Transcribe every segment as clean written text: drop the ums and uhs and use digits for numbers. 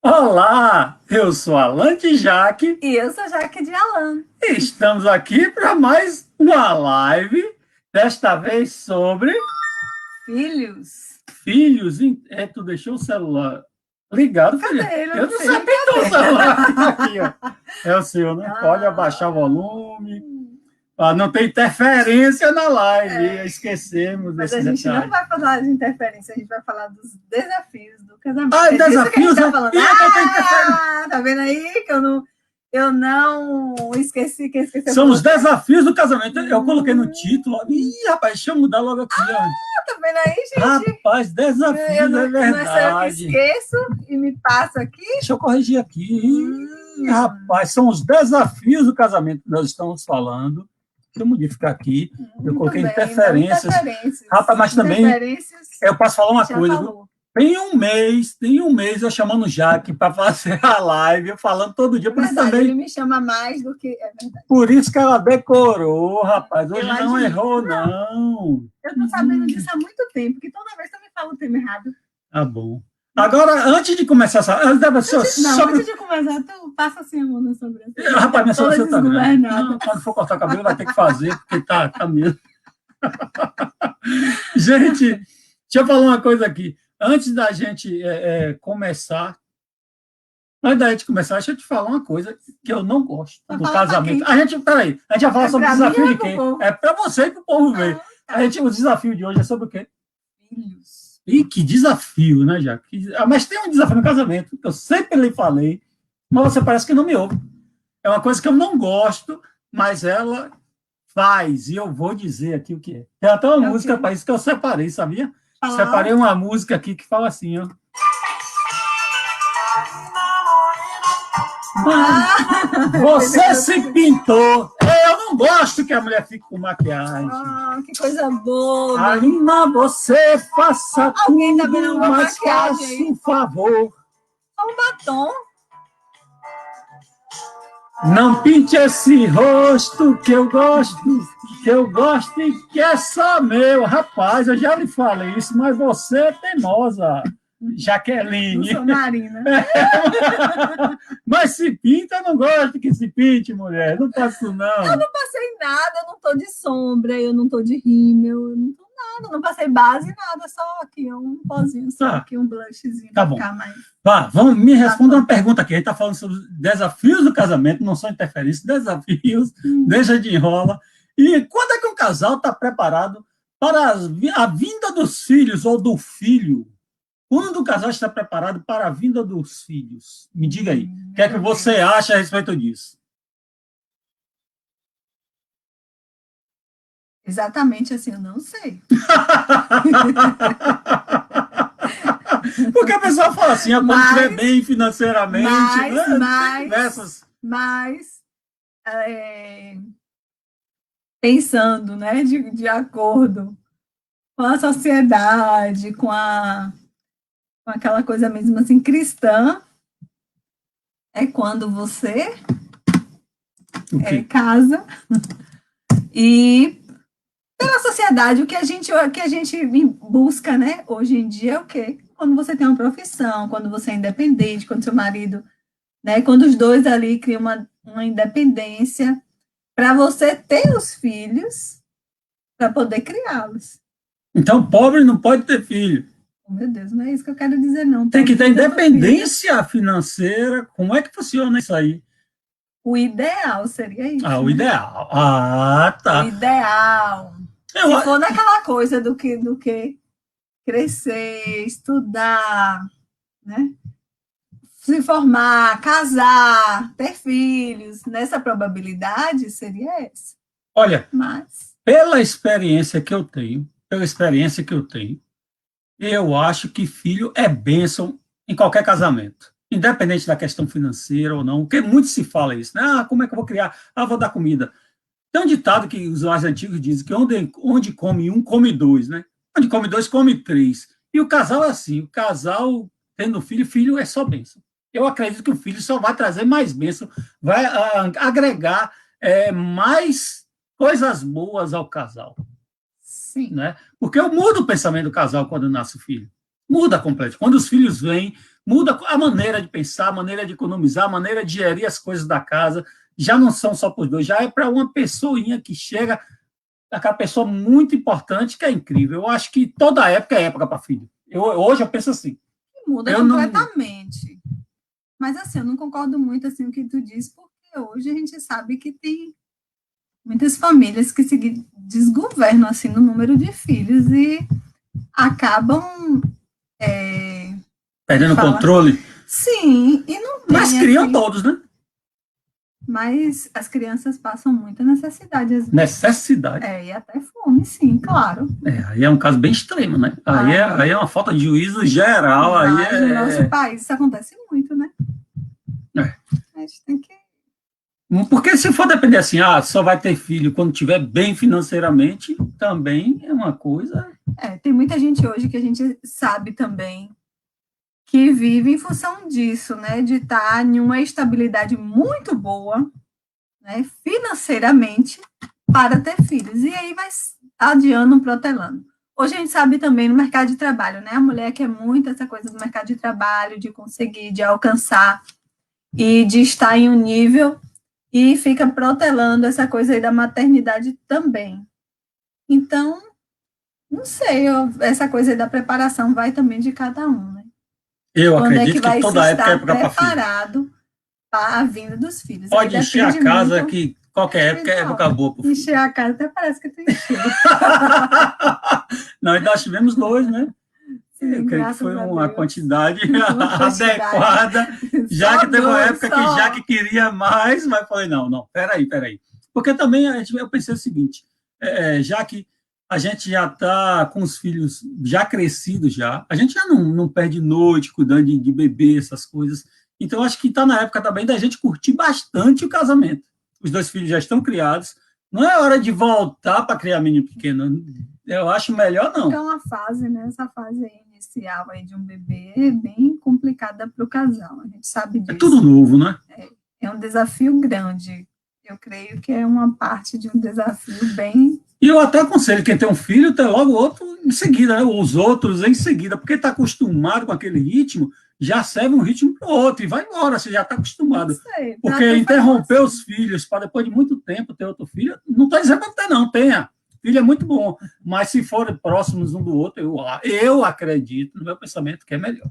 Olá, eu sou Alan de Jaque E eu sou Jaque de Alan. e estamos aqui para mais uma live, desta vez sobre Filhos. filhos. Tu deixou o celular ligado, filha? Cadê ele? Eu Eu não não sei sei nem quem está o cadê. celular aqui, ó. É o seu, né? Pode Ah, abaixar o volume, para não ter interferência na live. é, Esquecemos mas desse a gente não detalhe. vai falar de interferência, a gente vai falar dos desafios do casamento. Ah, É disso que a gente desafios, está né? falando. Ih, não tem interferência. Tá vendo aí que eu não esqueci, quem esqueceu foi São os você? desafios do casamento. Eu coloquei no título. Hum, Ih, rapaz, deixa eu mudar logo aqui, ó. tá vendo aí, gente? Rapaz, Eu desafios não, é não é só eu que verdade. esqueço e me passo aqui. Deixa eu corrigir aqui. Ih, Hum, rapaz, são os desafios do casamento que nós estamos falando. Deixa eu modificar aqui. Eu muito coloquei bem, não interferências. Rapaz, interferências. mas também Interferências, eu posso falar a uma gente já coisa, viu? falou. Tem um mês eu chamando o Jaque para fazer a live, eu falando todo dia, É verdade, ele me chama mais do que. É verdade. por isso que ela decorou, rapaz. Eu Hoje não admito. errou, Não, não. eu tô sabendo disso há muito tempo, que toda vez você me fala o tema errado. Tá bom. Agora, antes de começar essa. Antes Sobre. de começar, tu passa assim a mão na sobrancelha. Rapaz, minha Toda sobrancelha tá grande. desgovernada. Não, quando for cortar o cabelo, vai ter que fazer, porque tá mesmo. Gente, deixa eu falar uma coisa aqui. Antes da gente começar, deixa eu te falar uma coisa que eu não gosto Vai do falar pra casamento. quem? Peraí, a gente vai falar É sobre o pra mim desafio ou é de pro quê? povo? É para você e para o povo ver. Tá. O desafio de hoje é sobre o quê? Filhos. Ih, que desafio, né, Jaque? Mas tem um desafio no casamento, que eu sempre lhe falei, mas você parece que não me ouve. É uma coisa que eu não gosto, mas ela faz, e eu vou dizer aqui o que é. Tem até uma música para isso que eu separei, sabia? Separei uma música aqui que fala assim, ó. Você se pintou. Eu não gosto que a mulher fique com maquiagem. Que coisa boa. Alina, você faça Alguém tudo, tá vendo uma mas maquiagem faça aí? um favor. Um batom. Não pinte esse rosto que eu gosto e que é só meu. Rapaz, eu já lhe falei isso, mas você é teimosa, Jaqueline. Não sou Marina. Mas se pinta, eu não gosto que se pinte, mulher. Não faço, não. Eu não passei nada, eu não tô de sombra, eu não tô de rímel, eu não tô nada, não passei base, nada, só aqui um pozinho, só aqui um blushzinho tá pra bom. ficar mais. Me responda uma pergunta aqui. A gente está falando sobre desafios do casamento, não são interferências, desafios, deixa de enrola. E quando é que um casal está preparado para a vinda dos filhos ou do filho? Quando o casal está preparado para a vinda dos filhos? Me diga aí. O que é que você acha a respeito disso? Exatamente assim, eu não sei. Porque a pessoa fala assim, quando estiver bem financeiramente, mas pensando, né, de acordo com a sociedade, com aquela coisa mesmo assim cristã, é quando você casa e pela sociedade o que a gente busca, né, hoje em dia é o quê? Quando você tem uma profissão, quando você é independente, quando seu marido, né, quando os dois ali criam uma independência para você ter os filhos para poder criá-los. Então, pobre não pode ter filho. Meu Deus, não é isso que eu quero dizer, não. Tem que ter independência financeira. Como é que funciona isso aí? O ideal seria isso. O ideal. Tá. O ideal. Se for naquela coisa do que crescer, estudar, né? Se formar, casar, ter filhos, nessa probabilidade seria essa. Olha, pela experiência que eu tenho, eu acho que filho é bênção em qualquer casamento, independente da questão financeira ou não, porque muito se fala isso, né? Como é que eu vou criar? Vou dar comida. Tem um ditado que os mais antigos dizem que onde come um, come dois, né? Onde come dois, come três. E o casal é assim, o casal tendo filho é só bênção. Eu acredito que o filho só vai trazer mais bênção, vai agregar mais coisas boas ao casal. Sim. Né? Porque eu mudo o pensamento do casal quando nasce o filho. Muda completamente. Quando os filhos vêm, muda a maneira de pensar, a maneira de economizar, a maneira de gerir as coisas da casa. Já não são só para os dois, já é para uma pessoinha que chega, aquela pessoa muito importante, que é incrível. Eu acho que toda época é época para filho. Hoje eu penso assim. Muda completamente. Não... Mas, assim, eu não concordo muito assim, com o que tu disse, porque hoje a gente sabe que tem muitas famílias que se desgovernam assim, no número de filhos e acabam... perdendo o controle? Sim, e não tem, mas criam assim, todos, né? Mas as crianças passam muita necessidade. Às vezes. Necessidade? E até fome, sim, claro. Aí é um caso bem extremo, né? Aí é uma falta de juízo geral. Mas no nosso país isso acontece muito, né? A gente tem que... Porque se for depender assim, só vai ter filho quando estiver bem financeiramente, também é uma coisa... tem muita gente hoje que a gente sabe também que vive em função disso, né, de estar em uma estabilidade muito boa, né, financeiramente, para ter filhos. E aí vai adiando, protelando. Hoje a gente sabe também no mercado de trabalho, né, a mulher quer muito essa coisa do mercado de trabalho, de conseguir, de alcançar e de estar em um nível, e fica protelando essa coisa aí da maternidade também. Então, não sei, essa coisa aí da preparação vai também de cada um, né? Eu acredito que toda época é época para preparado para a vinda dos filhos. Pode encher a casa, que qualquer época é época boa. Encher a casa, até parece que tu encheu. Nós tivemos 2, né? Sim, eu creio que foi uma quantidade adequada, já que teve uma época que já que queria mais, mas falei, não, peraí. Porque também eu pensei o seguinte, já que a gente já está com os filhos já crescidos, a gente já não perde noite cuidando de bebê, essas coisas. Então, acho que está na época também da gente curtir bastante o casamento. Os 2 filhos já estão criados, não é hora de voltar para criar menino pequeno. Eu acho melhor não. É uma fase, né? Essa fase inicial aí de um bebê é bem complicada para o casal. A gente sabe disso. É tudo novo, né? É um desafio grande. Eu creio que é uma parte de um desafio bem... E eu até aconselho quem tem um filho, ter logo outro em seguida, né? Os outros em seguida, porque está acostumado com aquele ritmo, já serve um ritmo para o outro, e vai embora, você já está acostumado. Sei, porque interromper os filhos para depois de muito tempo ter outro filho, não estou dizendo para ter, não, tenha. Filho é muito bom, mas se forem próximos um do outro, eu acredito, no meu pensamento, que é melhor.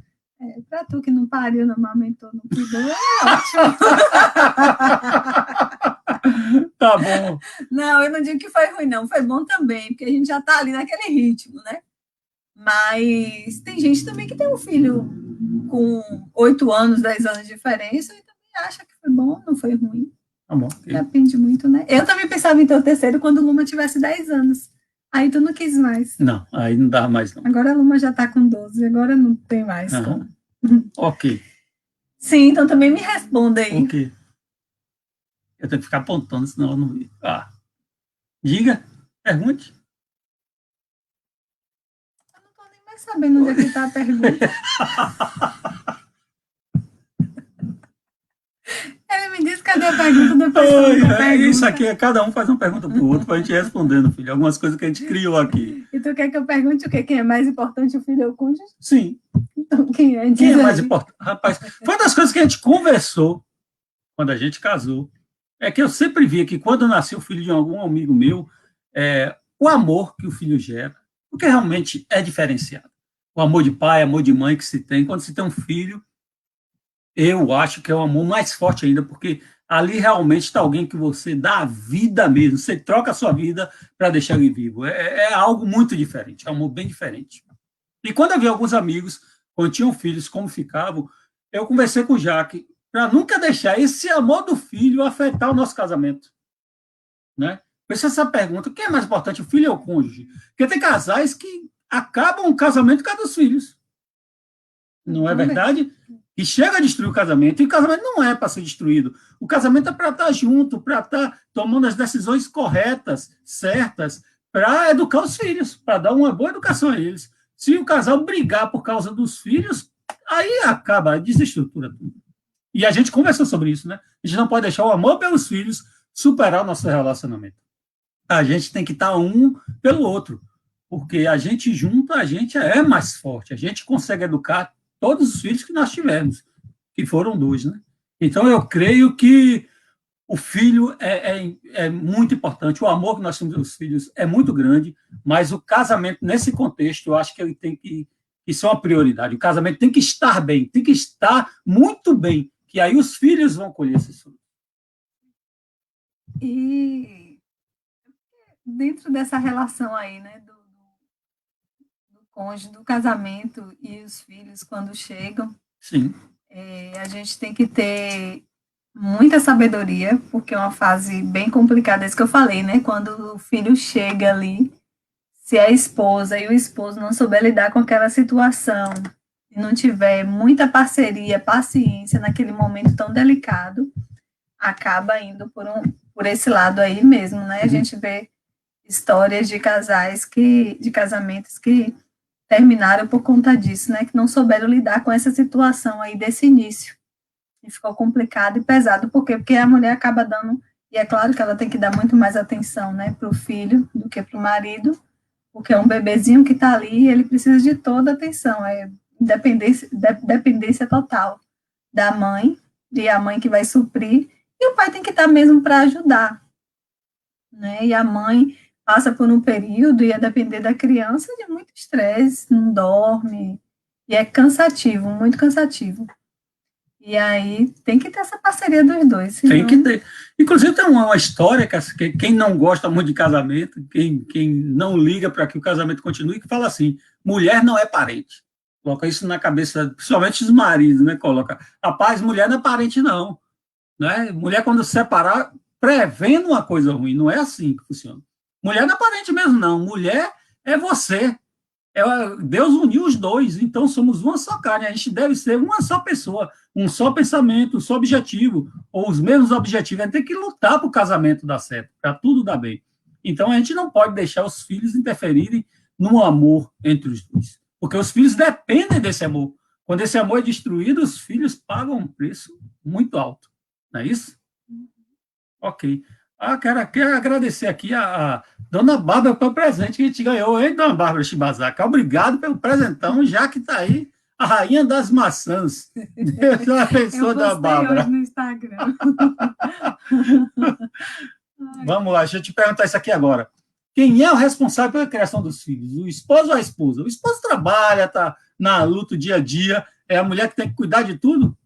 Para tu que não pariu, não amamentou, não cuidou, é ótimo. Tá bom. Não, eu não digo que foi ruim, não. Foi bom também, porque a gente já está ali naquele ritmo, né? Mas tem gente também que tem um filho com 8 anos, 10 anos de diferença e também acha que foi bom, não foi ruim. Tá bom. Okay. Depende muito, né? Eu também pensava em ter o terceiro quando o Luma tivesse 10 anos. Aí tu não quis mais. Não, aí não dá mais, não. Agora a Luma já está com 12, agora não tem mais. Ok. Sim, então também me responda aí. Ok. Eu tenho que ficar apontando, senão eu não vi. Diga, pergunte. Eu não estou nem mais sabendo onde é que está a pergunta. Ele me disse, cadê a pergunta? Depois isso aqui, cada um faz uma pergunta para o outro, para a gente ir respondendo, filho. Algumas coisas que a gente criou aqui. E tu quer que eu pergunte o quê? Quem é mais importante, o filho ou o cônjuge? Sim. Então, quem é? Quem é mais importante? Rapaz, foi uma das coisas que a gente conversou quando a gente casou. É que eu sempre via que quando nasceu o filho de algum amigo meu, o amor que o filho gera, porque realmente é diferenciado. O amor de pai, amor de mãe que se tem. Quando se tem um filho, eu acho que é um amor mais forte ainda, porque ali realmente está alguém que você dá a vida mesmo, você troca a sua vida para deixar ele vivo. É algo muito diferente, é um amor bem diferente. E quando eu vi alguns amigos, quando tinham filhos, como ficavam, eu conversei com o Jaque, para nunca deixar esse amor do filho afetar o nosso casamento. Né? Por isso essa pergunta, o que é mais importante, o filho ou o cônjuge? Porque tem casais que acabam o casamento por causa dos filhos. Não é verdade? E chega a destruir o casamento, e o casamento não é para ser destruído. O casamento é para estar junto, para estar tomando as decisões corretas, certas, para educar os filhos, para dar uma boa educação a eles. Se o casal brigar por causa dos filhos, aí acaba, desestrutura tudo. E a gente conversou sobre isso, né? A gente não pode deixar o amor pelos filhos superar o nosso relacionamento. A gente tem que estar um pelo outro. porque a gente junto, a gente é mais forte, a gente consegue educar todos os filhos que nós tivemos, que foram 2, né? Então, eu creio que o filho é muito importante, o amor que nós temos pelos filhos é muito grande, mas o casamento, nesse contexto, eu acho que ele tem que isso é uma prioridade. O casamento tem que estar bem, tem que estar muito bem, que aí os filhos vão colher esses frutos. E dentro dessa relação aí, né, do cônjuge, do casamento e os filhos quando chegam, sim, a gente tem que ter muita sabedoria, porque é uma fase bem complicada, isso que eu falei, né? Quando o filho chega ali, se a esposa e o esposo não souber lidar com aquela situação, e não tiver muita parceria, paciência naquele momento tão delicado, acaba indo por esse lado aí mesmo, né? A gente vê histórias de de casamentos que terminaram por conta disso, né? Que não souberam lidar com essa situação aí desse início. E ficou complicado e pesado. Por quê? Porque a mulher acaba dando, e é claro que ela tem que dar muito mais atenção, né, para o filho do que para o marido, porque é um bebezinho que está ali e ele precisa de toda a atenção, é dependência total da mãe, e a mãe que vai suprir, e o pai tem que estar mesmo para ajudar, né? E a mãe passa por um período, e a depender da criança, de muito estresse, não dorme, e é cansativo, muito cansativo. E aí tem que ter essa parceria dos dois. Senão... Tem que ter. Inclusive, tem uma história que quem não gosta muito de casamento, quem não liga para que o casamento continue, que fala assim: mulher não é parente. Coloca isso na cabeça, principalmente os maridos, né? Coloca, rapaz, mulher não é parente, não. Né? Mulher, quando se separar, prevendo uma coisa ruim, não é assim que funciona. Mulher não é parente mesmo, não. Mulher é você. Deus uniu os dois, então somos uma só carne, a gente deve ser uma só pessoa, um só pensamento, um só objetivo, ou os mesmos objetivos, a gente tem que lutar para o casamento dar certo, para tudo dar bem. Então a gente não pode deixar os filhos interferirem no amor entre os dois, porque os filhos dependem desse amor. Quando esse amor é destruído, os filhos pagam um preço muito alto, não é isso? Ok. Quero agradecer aqui a dona Bárbara pelo presente que a gente ganhou, hein, dona Bárbara Shibazaki? Obrigado pelo presentão, já que está aí a rainha das maçãs. Deus abençoe, dona Bárbara. Hoje no Instagram. Vamos lá, deixa eu te perguntar isso aqui agora. Quem é o responsável pela criação dos filhos? O esposo ou a esposa? O esposo trabalha, está na luta dia a dia, é a mulher que tem que cuidar de tudo?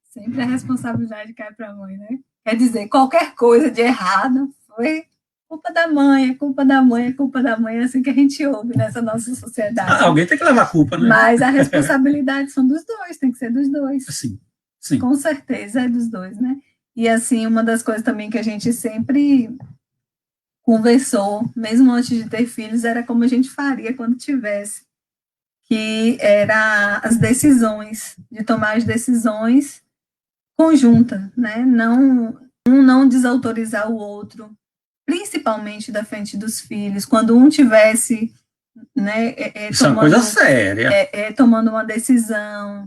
Sempre a responsabilidade cai para a mãe, né? Quer dizer, qualquer coisa de errado foi culpa da mãe, é culpa da mãe, é culpa da mãe, é assim que a gente ouve nessa nossa sociedade. Alguém tem que levar a culpa, né? Mas a responsabilidade são dos dois, tem que ser dos dois. Sim, sim. Com certeza é dos dois, né? E assim, uma das coisas também que a gente sempre conversou, mesmo antes de ter filhos, era como a gente faria quando tivesse, que era as decisões, de tomar as decisões conjunta, né? Não desautorizar o outro, principalmente da frente dos filhos, quando um tivesse, né, isso é uma coisa séria, tomando uma decisão,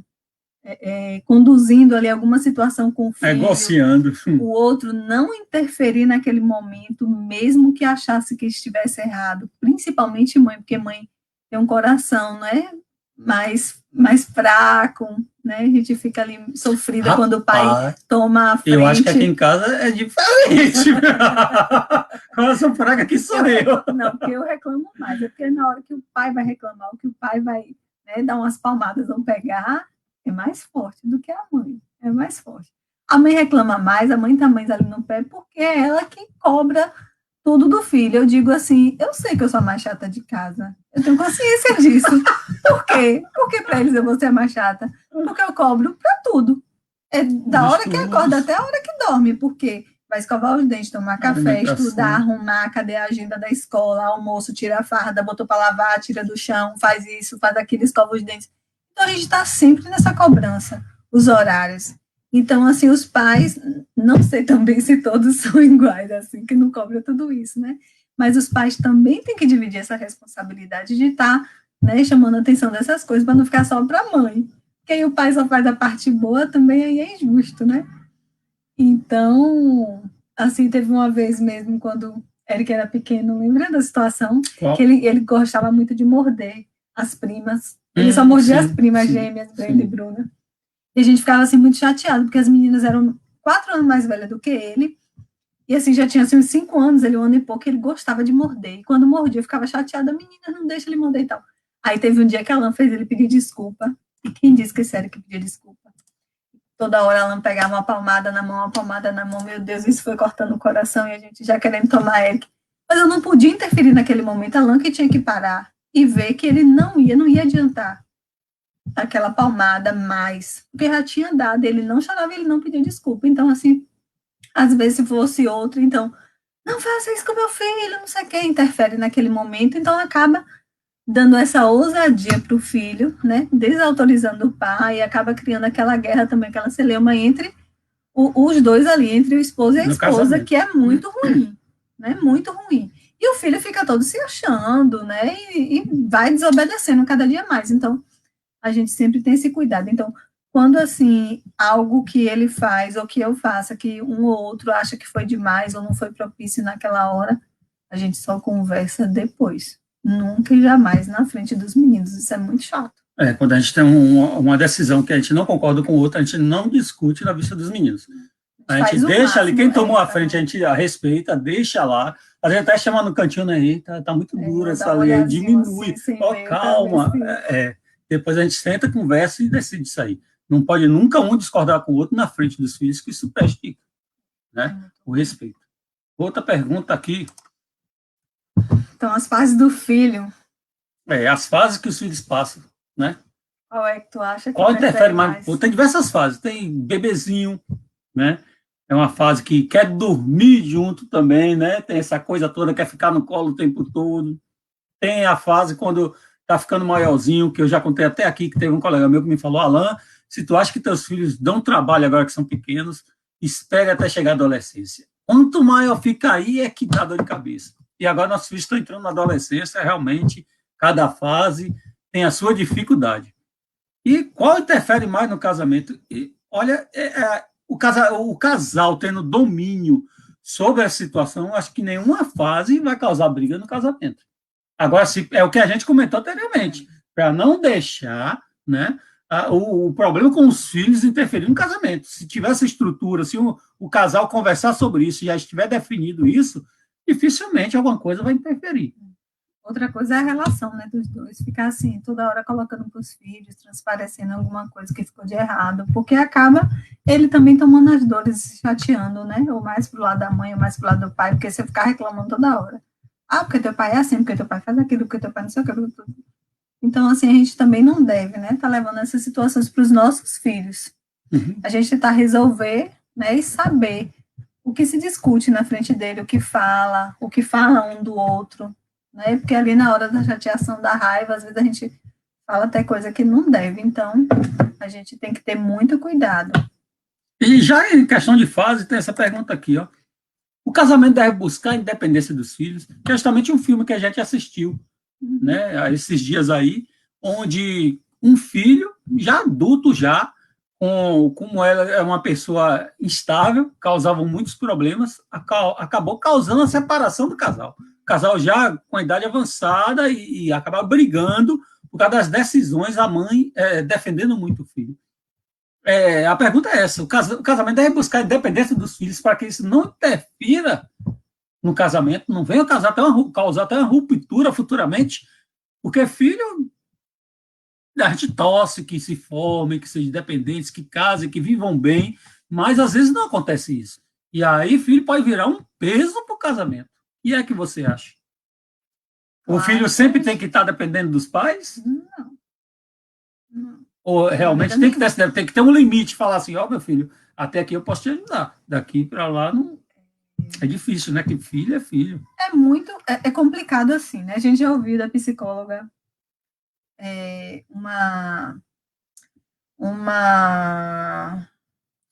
conduzindo ali alguma situação com o filho, negociando, o outro não interferir naquele momento, mesmo que achasse que estivesse errado, principalmente mãe, porque mãe tem um coração, né, mais fraco, né? A gente fica ali sofrida. Rapaz, quando o pai toma a frente. Eu acho que aqui em casa é diferente. Coração fraco aqui sou eu. Não, porque eu reclamo mais. É porque na hora que o pai vai reclamar, o que o pai vai, né, dar umas palmadas, vão pegar, é mais forte do que a mãe. É mais forte. A mãe reclama mais, a mãe tá mais ali no pé, porque é ela que cobra tudo do filho. Eu digo assim, eu sei que eu sou a mais chata de casa. Eu tenho consciência disso. Por quê? Porque para eles eu vou ser a mais chata. Porque eu cobro para tudo. É da hora que acorda até a hora que dorme. Porque vai escovar os dentes, tomar café, estudar, arrumar, cadê a agenda da escola, almoço, tira a farda, botou para lavar, tira do chão, faz isso, faz aquilo, escova os dentes. Então a gente está sempre nessa cobrança, os horários. Então, assim, os pais, não sei também se todos são iguais, assim, que não cobram tudo isso, né? Mas os pais também têm que dividir essa responsabilidade de estar, né, chamando a atenção dessas coisas para não ficar só para a mãe. Porque aí o pai só faz a parte boa, também aí é injusto, né? Então, assim, teve uma vez mesmo, quando Eric era pequeno, lembra da situação? Qual? Que ele gostava muito de morder as primas. Ele só mordia as primas gêmeas, Brenda e Bruna. E a gente ficava assim muito chateado, porque as meninas eram 4 anos mais velhas do que ele. E assim, já tinha assim, uns 5 anos, ele 1 ano e pouco, ele gostava de morder. E quando mordia, eu ficava chateada, menina, não deixa ele morder e tal. Aí teve um dia que a Alan fez ele pedir desculpa. E quem disse que esse Eric pedia desculpa? Toda hora a Alan pegava uma palmada na mão, uma palmada na mão. Meu Deus, isso foi cortando o coração e a gente já querendo tomar Eric. Mas eu não podia interferir naquele momento. A Alan que tinha que parar e ver que ele não ia adiantar aquela palmada mais. Porque já tinha dado, ele não chorava, ele não pedia desculpa. Então, assim, às vezes se fosse outro, então, não faça isso com meu filho, não sei o que, interfere naquele momento. Então, acaba dando essa ousadia para o filho, né, desautorizando o pai, e acaba criando aquela guerra também, aquela celeuma entre os dois ali, entre o esposo e a esposa, que é muito ruim, né, muito ruim. E o filho fica todo se achando, né, e vai desobedecendo cada dia mais. Então, a gente sempre tem esse cuidado. Então, quando, assim, algo que ele faz ou que eu faça, que um ou outro acha que foi demais ou não foi propício naquela hora, a gente só conversa depois. Nunca e jamais na frente dos meninos. Isso é muito chato. Quando a gente tem uma decisão que a gente não concorda com o outro, a gente não discute na vista dos meninos. A gente deixa ali, quem tomou a frente, a gente respeita, deixa lá. A gente até chama no cantinho, né? Tá muito dura essa lei, aí diminui. Assim, calma. Depois a gente senta, conversa e decide isso aí. Não pode nunca um discordar com o outro na frente dos filhos, que isso prejudica, né? O respeito. Outra pergunta aqui. Então, as fases do filho. As fases que os filhos passam, né? Qual é que tu acha que qual interfere mais? Tem diversas fases. Tem bebezinho, né? É uma fase que quer dormir junto também, né? Tem essa coisa toda, quer ficar no colo o tempo todo. Tem a fase quando tá ficando maiorzinho, que eu já contei até aqui, que teve um colega meu que me falou, Alan, se tu acha que teus filhos dão trabalho agora que são pequenos, espere até chegar à adolescência. Quanto maior fica aí, é que dá dor de cabeça. E agora nossos filhos estão entrando na adolescência, realmente, cada fase tem a sua dificuldade. E qual interfere mais no casamento? E, olha, o casal tendo domínio sobre a situação, acho que nenhuma fase vai causar briga no casamento. Agora, é o que a gente comentou anteriormente, para não deixar, né, o problema com os filhos interferir no casamento. Se tiver essa estrutura, se o casal conversar sobre isso e já estiver definido isso, dificilmente alguma coisa vai interferir. Outra coisa é a relação, né, dos dois. Ficar assim, toda hora colocando para os filhos, transparecendo alguma coisa que ficou de errado, porque acaba ele também tomando as dores, se chateando, né, ou mais pro lado da mãe, ou mais pro lado do pai, porque você ficar reclamando toda hora. Ah, porque teu pai é assim, porque teu pai faz aquilo, porque teu pai não sei o que. Então, assim, a gente também não deve, né, tá levando essas situações para os nossos filhos. Uhum. A gente tentar resolver, né, e saber o que se discute na frente dele, o que fala um do outro, né? Porque ali na hora da chateação, da raiva, às vezes a gente fala até coisa que não deve. Então, a gente tem que ter muito cuidado. E já em questão de fase, tem essa pergunta aqui, ó. O casamento deve buscar a independência dos filhos, que é justamente um filme que a gente assistiu, né, esses dias aí, onde um filho, já adulto já, como ela é uma pessoa instável, causava muitos problemas, acabou causando a separação do casal. O casal já com a idade avançada e acabava brigando por causa das decisões, a mãe defendendo muito o filho. A pergunta é essa: o casamento deve buscar a independência dos filhos para que isso não interfira no casamento, não venha causar até uma ruptura futuramente, porque filho, a gente torce que se formem, que sejam independentes, que casem, que vivam bem, mas às vezes não acontece isso. E aí filho pode virar um peso para o casamento. E é que você acha? O filho sempre tem que estar dependendo dos pais? Não. Ou realmente tem que ter um limite, falar assim, ó, meu filho, até aqui eu posso te ajudar, daqui para lá não. É difícil, né? Que filho é filho. É complicado assim, né? A gente já ouviu da psicóloga uma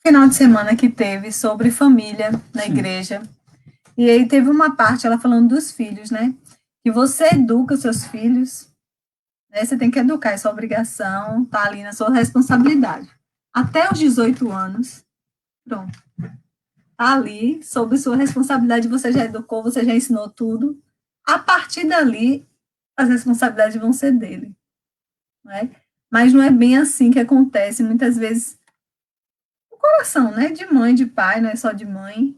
final de semana que teve sobre família na igreja. E aí teve uma parte, ela falando dos filhos, né? Que você educa os seus filhos, né? Você tem que educar, é sua obrigação, tá ali na sua responsabilidade. Até os 18 anos, pronto. ali, sob sua responsabilidade, você já educou, você já ensinou tudo. A partir dali, as responsabilidades vão ser dele, não é? Mas não é bem assim que acontece. Muitas vezes, o coração, né? De mãe, de pai, não é só de mãe.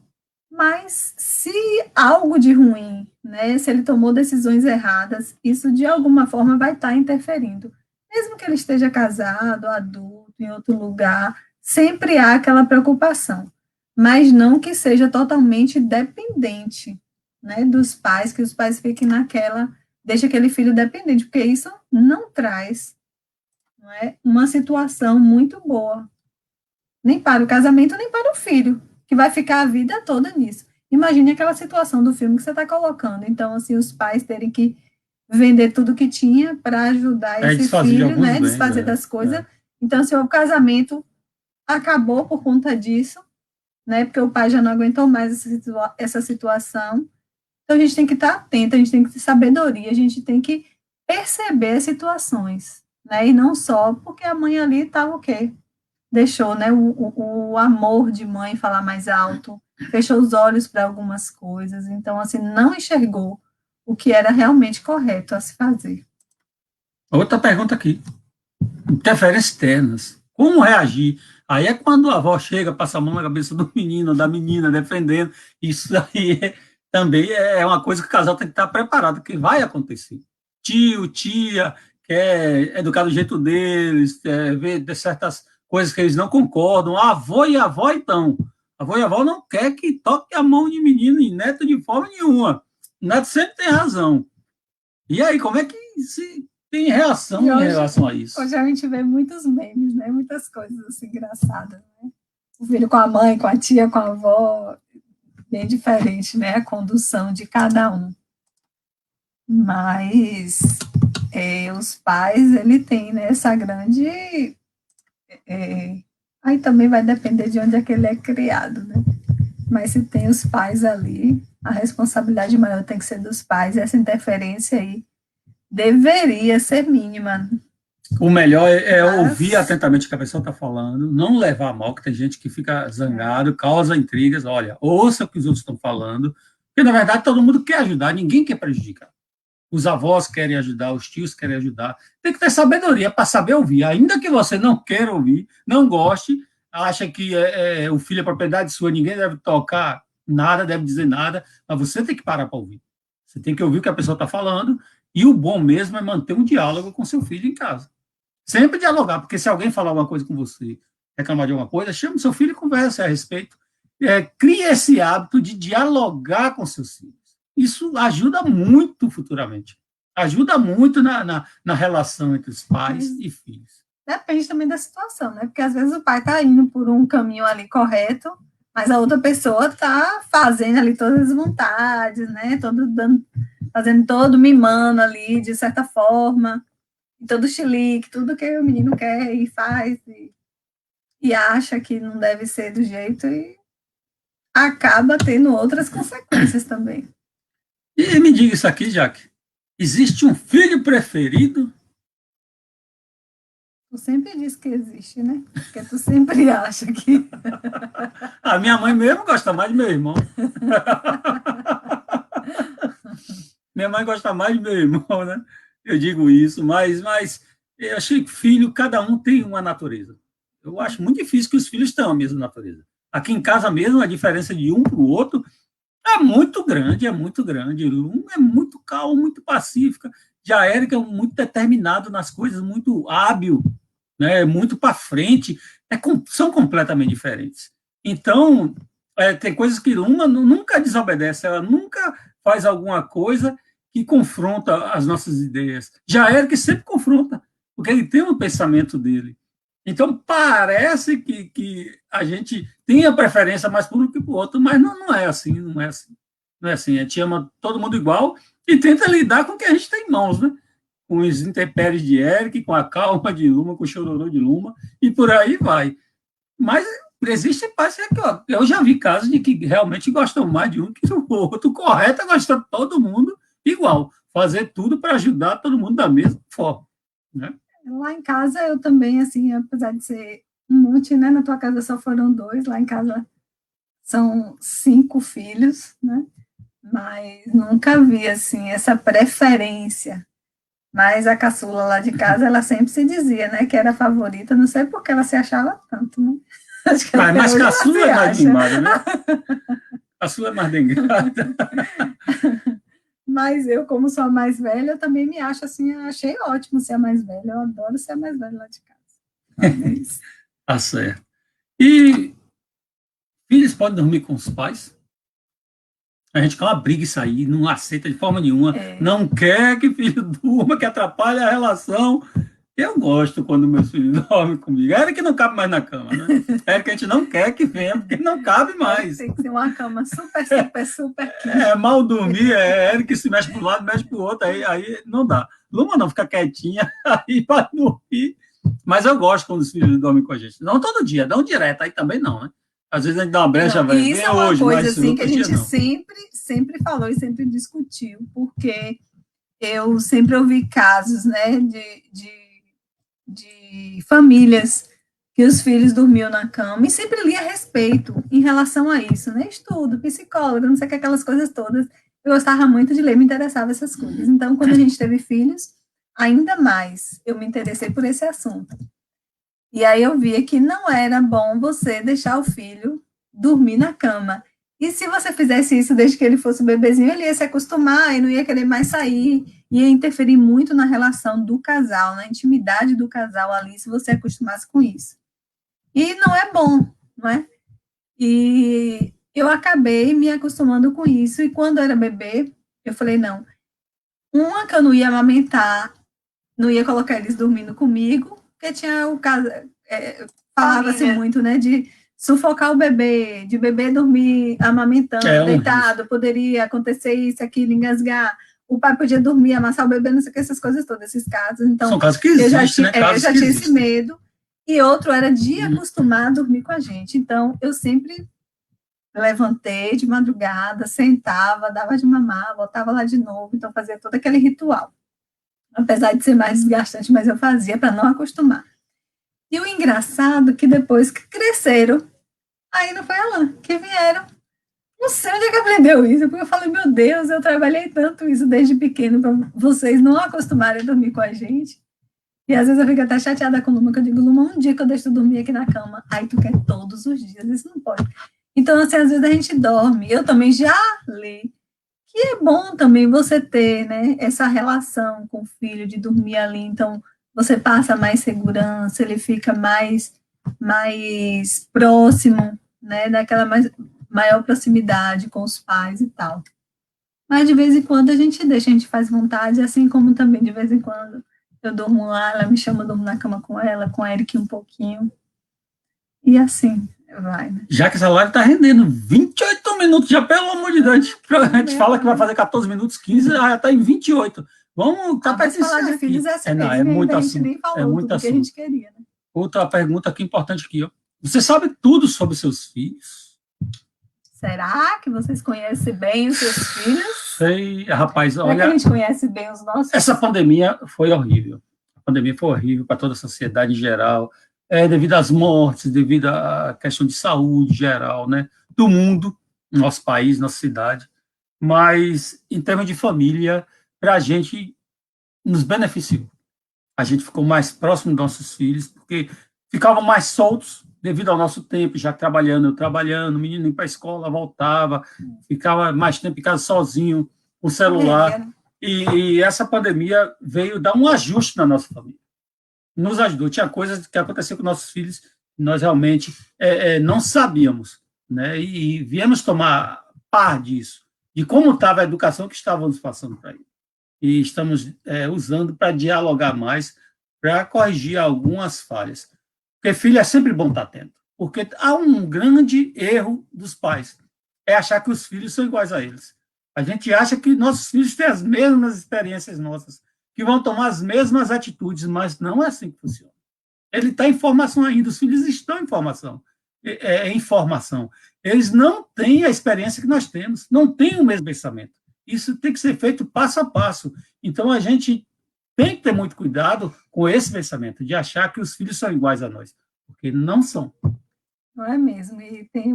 Mas se algo de ruim, né? Se ele tomou decisões erradas, isso de alguma forma vai estar interferindo. Mesmo que ele esteja casado, adulto, em outro lugar, sempre há aquela preocupação. Mas não que seja totalmente dependente, né, dos pais, que os pais fiquem naquela, deixa aquele filho dependente, porque isso não traz, não é, uma situação muito boa, nem para o casamento, nem para o filho, que vai ficar a vida toda nisso. Imagine aquela situação do filme que você está colocando. Então, assim, os pais terem que vender tudo que tinha para ajudar esse desfazer de filho, alguns né, bens, desfazer das coisas. Então, assim, o casamento acabou por conta disso, né, porque o pai já não aguentou mais essa situação. Então, a gente tem que estar atento, a gente tem que ter sabedoria, a gente tem que perceber as situações, né, e não só porque a mãe ali estava o quê? Deixou, né, o amor de mãe falar mais alto, fechou os olhos para algumas coisas, então, assim, não enxergou o que era realmente correto a se fazer. Outra pergunta aqui. Interferências externas. Como reagir? Aí é quando a avó chega, passa a mão na cabeça do menino, da menina, defendendo. Isso aí também é uma coisa que o casal tem que estar preparado, que vai acontecer. Tio, tia, quer educar do jeito deles, ver de certas coisas que eles não concordam. A avó e a avó, então. A avó e a avó não quer que toque a mão de menino e neto de forma nenhuma. O neto sempre tem razão. E aí, como é que se tem reação em relação a isso? Hoje a gente vê muitos memes, né? Muitas coisas assim, engraçadas, né? O filho com a mãe, com a tia, com a avó, bem diferente, né? A condução de cada um. Mas os pais, ele tem, né, essa grande... aí também vai depender de onde é que ele é criado, né? Mas se tem os pais ali, a responsabilidade maior tem que ser dos pais, e essa interferência aí deveria ser mínima. O melhor é ouvir atentamente o que a pessoa está falando, não levar a mal, que tem gente que fica zangado, causa intrigas. Olha, ouça o que os outros estão falando, porque na verdade todo mundo quer ajudar, ninguém quer prejudicar. Os avós querem ajudar, os tios querem ajudar. Tem que ter sabedoria para saber ouvir, ainda que você não queira ouvir, não goste, acha que o filho é propriedade sua, ninguém deve tocar nada, deve dizer nada, mas você tem que parar para ouvir. Você tem que ouvir o que a pessoa está falando, e o bom mesmo é manter um diálogo com seu filho em casa. Sempre dialogar, porque se alguém falar alguma coisa com você, reclamar de alguma coisa, chama o seu filho e conversa a respeito. Crie esse hábito de dialogar com seus filhos. Isso ajuda muito futuramente. Ajuda muito na relação entre os pais e filhos. Depende também da situação, né? Porque às vezes o pai está indo por um caminho ali correto, mas a outra pessoa está fazendo ali todas as vontades, né? Fazendo todo, mimando ali, de certa forma, todo chilique, tudo que o menino quer e faz, e acha que não deve ser do jeito, e acaba tendo outras consequências também. E me diga isso aqui, Jaque. Existe um filho preferido? Tu sempre diz que existe, né? Porque tu sempre acha que... A minha mãe mesmo gosta mais de meu irmão. Minha mãe gosta mais de meu irmão, né? Eu digo isso, mas eu achei que filho, cada um tem uma natureza. Eu acho muito difícil que os filhos tenham a mesma natureza. Aqui em casa mesmo, a diferença de um para o outro é muito grande, é muito grande. Um é muito calmo, muito pacífica. Já a Érica é muito determinado nas coisas, muito hábil, né? Muito para frente. São completamente diferentes. Então, tem coisas que uma nunca desobedece, ela nunca faz alguma coisa que confronta as nossas ideias. Já a Érica sempre confronta, porque ele tem um pensamento dele. Então, parece que a gente tem a preferência mais por um que por outro, mas não é assim, não é assim. Não é assim, a gente ama todo mundo igual e tenta lidar com o que a gente tem em mãos, né? Com os intempéries de Eric, com a calma de Luma, com o chororô de Luma, e por aí vai. Mas existe pais que, ó, eu já vi casos de que realmente gostam mais de um que do outro. O correto é gostar de todo mundo igual, fazer tudo para ajudar todo mundo da mesma forma, né? Lá em casa eu também, assim, apesar de ser um monte, né? Na tua casa só foram dois, lá em casa são 5 filhos, né? Mas nunca vi, assim, essa preferência. Mas a caçula lá de casa, ela sempre se dizia, né, que era a favorita, não sei por que ela se achava tanto, né? Acho que até Mas hoje ela se caçula é mais acha. mimada, né? Caçula é mais dengrada. Mas eu, como sou a mais velha, eu também me acho assim, eu achei ótimo ser a mais velha, eu adoro ser a mais velha lá de casa. Então, é isso. Tá certo. E filhos podem dormir com os pais? A gente quer uma briga isso aí, não aceita de forma nenhuma, É, não quer que filho durma, que atrapalha a relação. Eu gosto quando meus filhos dormem comigo. É que não cabe mais na cama, né? É que a gente não quer que venha, porque não cabe Eric mais. tem que ser uma cama super, super, super É quente. mal dormir, é ele que se mexe para um lado, mexe para o outro, aí não dá. Luma não, fica quietinha, aí para dormir. Mas eu gosto quando os filhos dormem com a gente. Não todo dia, não direto, aí também não, né? Às vezes a gente dá uma brecha, Não, velho, e isso vem é uma hoje, coisa mas assim que a outros dias gente não. sempre falou e sempre discutiu, porque eu sempre ouvi casos, né, de famílias que os filhos dormiam na cama e sempre li a respeito em relação a isso, né? Estudo, psicóloga, não sei o que, aquelas coisas todas. Eu gostava muito de ler, me interessava essas coisas. Então, quando a gente teve filhos, ainda mais eu me interessei por esse assunto. E aí eu via que não era bom você deixar o filho dormir na cama. E se você fizesse isso desde que ele fosse bebezinho, ele ia se acostumar e não ia querer mais sair, ia interferir muito na relação do casal, na intimidade do casal ali, se você acostumasse com isso. E não é bom, não é? E eu acabei me acostumando com isso, e quando eu era bebê, eu falei, não, uma que eu não ia amamentar, não ia colocar eles dormindo comigo, porque tinha o caso, falava-se muito, né, de sufocar o bebê, de bebê dormir É amamentando, um risco. deitado, poderia acontecer isso, aquilo, engasgar, o pai podia dormir, amassar o bebê, não sei o que, essas coisas todas, esses casos. Então, São casos que eu já, existem, né? eu Casos já que tinha esse existem. medo. E outro era de acostumar a dormir com a gente. Então, eu sempre levantei de madrugada, sentava, dava de mamar, voltava lá de novo, então fazia todo aquele ritual. Apesar de ser mais desgastante, mas eu fazia para não acostumar. E o engraçado é que depois que cresceram, aí não foi ela que vieram. Não sei onde é que aprendeu isso, porque eu falei, meu Deus, eu trabalhei tanto isso desde pequeno para vocês não acostumarem a dormir com a gente. E às vezes eu fico até chateada com o Luma, que eu digo, Luma, um dia que eu deixo tu dormir aqui na cama, aí tu quer todos os dias, isso não pode. Então, assim, às vezes a gente dorme. Eu também já li que é bom também você ter, né, essa relação com o filho, de dormir ali, então você passa mais segurança, ele fica mais próximo, né, daquela maior proximidade com os pais e tal. Mas de vez em quando a gente deixa, a gente faz vontade, assim como também de vez em quando eu durmo lá, ela me chama, eu durmo na cama com ela, com a Eric um pouquinho, e assim vai, né? Já que essa live está rendendo 28 minutos, já pelo amor de Deus. A gente fala que vai fazer 14 minutos, 15, já está em 28. Vamos tá Mas falar de filhos aqui. é assim Não, mesmo, e ainda muito a gente assunto. nem É falou muito tudo que a assunto. gente queria, né? Outra pergunta aqui importante aqui, ó. Você sabe tudo sobre seus filhos? Será que vocês conhecem bem os seus filhos? Sei, rapaz, Será que a olha, gente conhece bem os nossos? essa pandemia foi horrível. A pandemia foi horrível para toda a sociedade em geral, devido às mortes, devido à questão de saúde geral, né? Do mundo, nosso país, nossa cidade. Mas, em termos de família, para a gente, nos beneficiou. A gente ficou mais próximo dos nossos filhos, porque ficavam mais soltos devido ao nosso tempo, já trabalhando, eu trabalhando, o menino ia para a escola, voltava, ficava mais tempo em casa sozinho, com o celular. E essa pandemia veio dar um ajuste na nossa família. Nos ajudou. Tinha coisas que aconteciam com nossos filhos que nós realmente não sabíamos, né? E viemos tomar par disso, de como estava a educação que estávamos passando para ele. E estamos usando para dialogar mais, para corrigir algumas falhas. Porque filho é sempre bom estar atento. Porque há um grande erro dos pais, é achar que os filhos são iguais a eles. A gente acha que nossos filhos têm as mesmas experiências nossas, que vão tomar as mesmas atitudes, mas não é assim que funciona. Ele está em formação ainda, os filhos estão em formação. Em formação. Eles não têm a experiência que nós temos, não têm o mesmo pensamento. Isso tem que ser feito passo a passo. Então, a gente tem que ter muito cuidado com esse pensamento, de achar que os filhos são iguais a nós, porque não são. Não é mesmo? E tem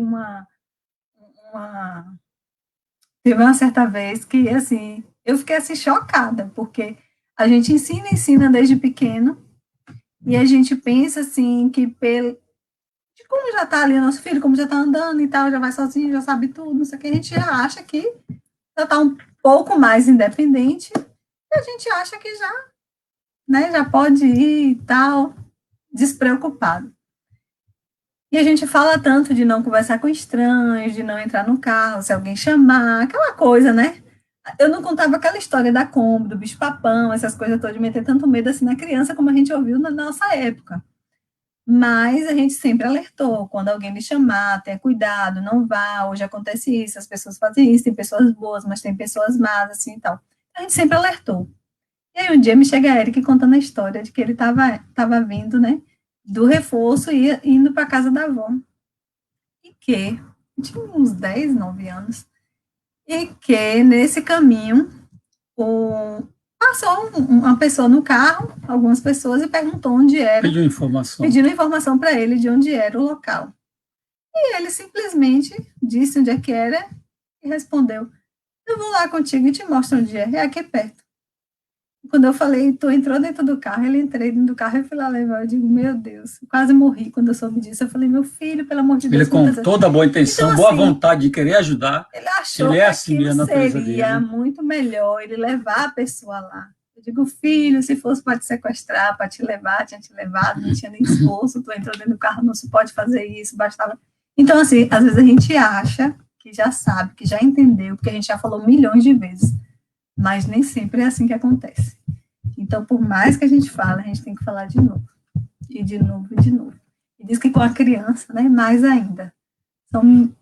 teve uma certa vez que, assim, eu fiquei, assim, chocada, porque a gente ensina desde pequeno, e a gente pensa, assim, que de como já tá ali nosso filho, como já tá andando e tal, já vai sozinho, já sabe tudo, não sei o que, a gente já acha que já tá um pouco mais independente, e a gente acha que já, né, já pode ir e tal, despreocupado. E a gente fala tanto de não conversar com estranhos, de não entrar no carro, se alguém chamar, aquela coisa, né? Eu não contava aquela história da Kombi, do bicho-papão, essas coisas todas, de meter tanto medo assim na criança, como a gente ouviu na nossa época. Mas a gente sempre alertou, quando alguém lhe chamar, tenha cuidado, não vá, hoje acontece isso, as pessoas fazem isso, tem pessoas boas, mas tem pessoas más, assim e tal. A gente sempre alertou. E aí um dia me chega a Eric contando a história de que ele estava vindo, né, do reforço e indo para a casa da avó. E que, tinha uns 10, 9 anos, e que nesse caminho passou uma pessoa no carro, algumas pessoas, e perguntou onde era. Pedindo informação para ele de onde era o local. E ele simplesmente disse onde é que era e respondeu: eu vou lá contigo e te mostro onde é aqui perto. Quando eu falei, tu entrou dentro do carro, ele entrei dentro do carro e fui lá levar. Eu digo, meu Deus, quase morri quando eu soube disso. Eu falei, meu filho, pelo amor de Deus. Ele com toda a boa intenção, então, boa vontade de querer ajudar. Ele achou que assim, aquilo seria muito melhor ele levar a pessoa lá. Eu digo, filho, se fosse para te sequestrar, para te levar, tinha te levado, não tinha nem esforço, tu entrou dentro do carro, não se pode fazer isso, bastava. Então, assim, às vezes a gente acha que já sabe, que já entendeu, porque a gente já falou milhões de vezes. Mas nem sempre é assim que acontece. Então, por mais que a gente fale, a gente tem que falar de novo. E de novo, e de novo. E diz que com a criança, né, mais ainda. São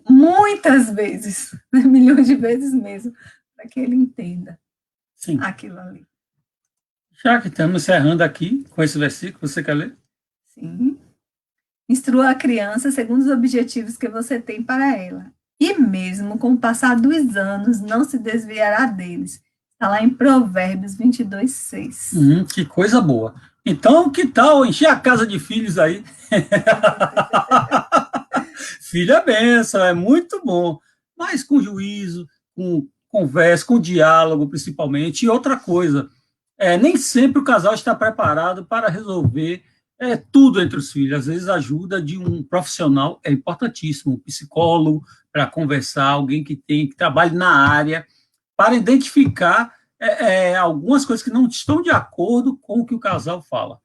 muitas vezes, né, milhões de vezes mesmo, para que ele entenda aquilo ali. Já que estamos encerrando aqui com esse versículo, você quer ler? Sim. Instrua a criança segundo os objetivos que você tem para ela. E mesmo com o passar dos anos, não se desviará deles. Está lá em Provérbios 22:6. Que coisa boa. Então, que tal encher a casa de filhos aí? Filho é bênção, é muito bom. Mas com juízo, com conversa, com diálogo, principalmente. E outra coisa, nem sempre o casal está preparado para resolver tudo entre os filhos. Às vezes a ajuda de um profissional é importantíssimo, um psicólogo, para conversar, alguém que trabalhe na área, para identificar algumas coisas que não estão de acordo com o que o casal fala.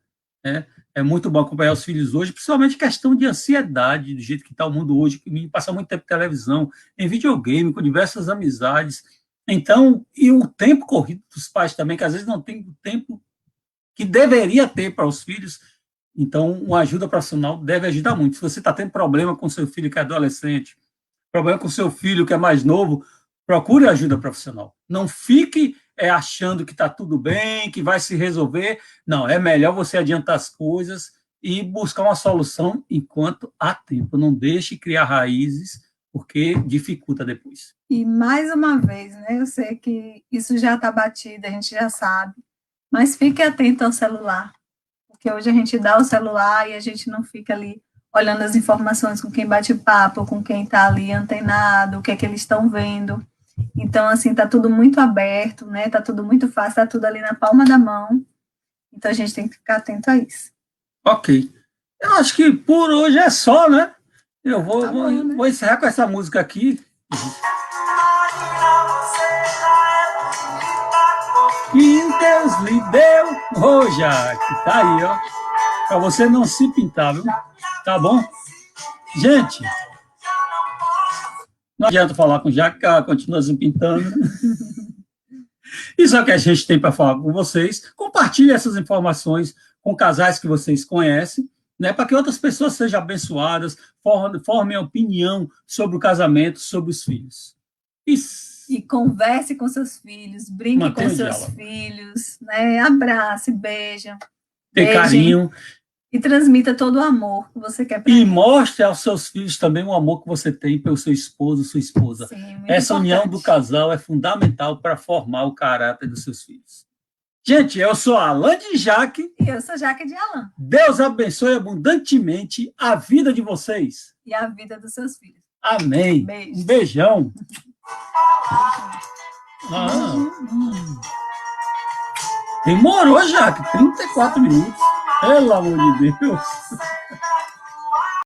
É muito bom acompanhar os filhos hoje, principalmente questão de ansiedade, do jeito que está o mundo hoje, que passa muito tempo em televisão, em videogame, com diversas amizades. Então, e o tempo corrido dos pais também, que às vezes não tem o tempo que deveria ter para os filhos. Então, uma ajuda profissional deve ajudar muito. Se você está tendo problema com seu filho que é adolescente, problema com seu filho que é mais novo, procure ajuda profissional. Não fique achando que está tudo bem, que vai se resolver. Não, é melhor você adiantar as coisas e buscar uma solução enquanto há tempo. Não deixe criar raízes, porque dificulta depois. E mais uma vez, né, eu sei que isso já está batido, a gente já sabe, mas fique atento ao celular, porque hoje a gente dá o celular e a gente não fica ali olhando as informações com quem bate papo, com quem está ali antenado, o que é que eles estão vendo. Então, assim, está tudo muito aberto, né? Está tudo muito fácil, está tudo ali na palma da mão. Então, a gente tem que ficar atento a isso. Ok. Eu acho que por hoje é só, né? Eu vou encerrar com essa música aqui. Que Deus lhe deu, Jaque, tá aí, ó. Para você não se pintar, viu? Tá bom? Gente, não adianta falar com o Jaque, ela continua se pintando. Isso é o que a gente tem para falar com vocês. Compartilhe essas informações com casais que vocês conhecem, né, para que outras pessoas sejam abençoadas, formem opinião sobre o casamento, sobre os filhos. E converse com seus filhos, brinque com seus filhos, né, abrace, beija. Ter carinho. E transmita todo o amor que você quer para eles. E mostre aos seus filhos também o amor que você tem pelo seu esposo, sua esposa. Sim, essa importante. União do casal é fundamental para formar o caráter dos seus filhos. Gente, eu sou Alain de Jaque. E eu sou Jaque de Alain. Deus abençoe abundantemente a vida de vocês. E a vida dos seus filhos. Amém. Beijo. Um beijão. Demorou já, 34 minutos. Pelo amor de Deus.